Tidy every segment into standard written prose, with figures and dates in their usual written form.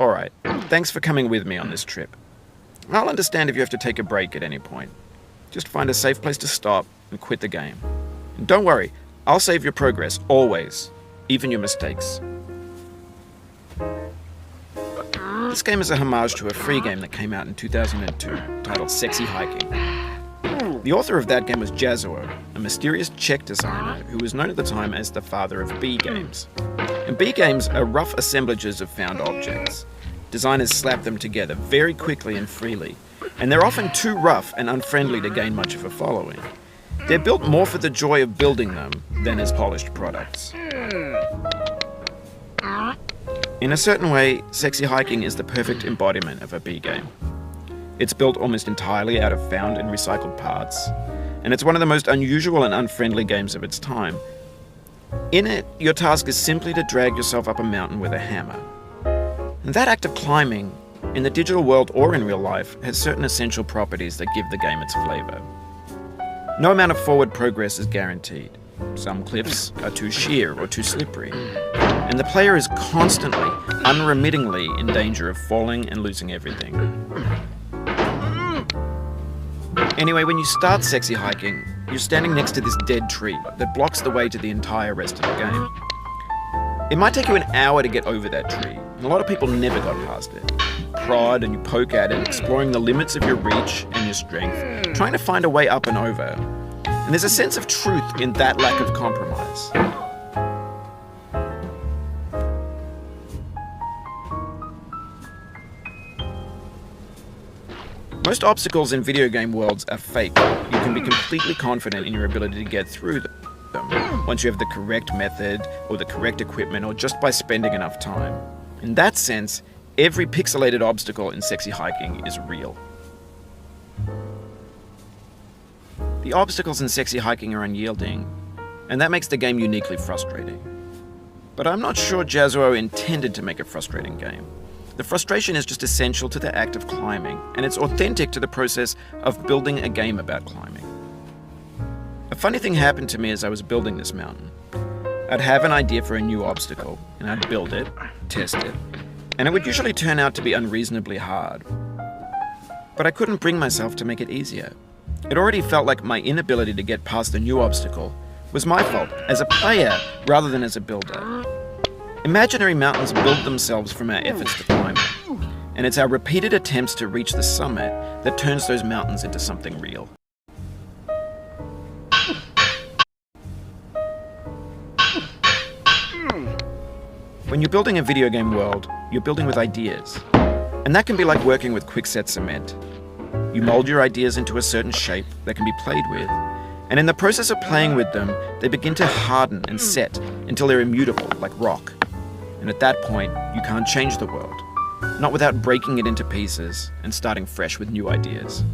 Alright, thanks for coming with me on this trip. I'll understand if you have to take a break at any point. Just find a safe place to stop and quit the game. And don't worry, I'll save your progress, always. Even your mistakes. This game is a homage to a free game that came out in 2002, titled Sexy Hiking. The author of that game was Jazuo, a mysterious Czech designer who was known at the time as the father of B games. And B games are rough assemblages of found objects. Designers slap them together very quickly and freely, and they're often too rough and unfriendly to gain much of a following. They're built more for the joy of building them than as polished products. In a certain way, Sexy Hiking is the perfect embodiment of a B game. It's built almost entirely out of found and recycled parts, and it's one of the most unusual and unfriendly games of its time. In it, your task is simply to drag yourself up a mountain with a hammer. And that act of climbing, in the digital world or in real life, has certain essential properties that give the game its flavor. No amount of forward progress is guaranteed. Some cliffs are too sheer or too slippery, and the player is constantly, unremittingly in danger of falling and losing everything. Anyway, when you start Sexy Hiking, you're standing next to this dead tree that blocks the way to the entire rest of the game. It might take you an hour to get over that tree, and a lot of people never got past it. Prod and you poke at it, exploring the limits of your reach and your strength, trying to find a way up and over. And there's a sense of truth in that lack of compromise. Most obstacles in video game worlds are fake. You can be completely confident in your ability to get through them once you have the correct method or the correct equipment or just by spending enough time. In that sense, every pixelated obstacle in Sexy Hiking is real. The obstacles in Sexy Hiking are unyielding, and that makes the game uniquely frustrating. But I'm not sure Jazuo intended to make a frustrating game. The frustration is just essential to the act of climbing, and it's authentic to the process of building a game about climbing. A funny thing happened to me as I was building this mountain. I'd have an idea for a new obstacle, and I'd build it, test it, and it would usually turn out to be unreasonably hard. But I couldn't bring myself to make it easier. It already felt like my inability to get past the new obstacle was my fault as a player rather than as a builder. Imaginary mountains build themselves from our efforts to climb them, and it's our repeated attempts to reach the summit that turns those mountains into something real. When you're building a video game world, you're building with ideas, and that can be like working with quickset cement. You mold your ideas into a certain shape that can be played with, and in the process of playing with them, they begin to harden and set until they're immutable, like rock. And at that point, you can't change the world, not without breaking it into pieces and starting fresh with new ideas.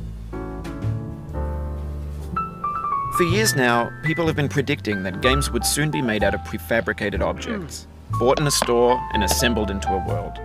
For years now, people have been predicting that games would soon be made out of prefabricated objects, bought in a store and assembled into a world.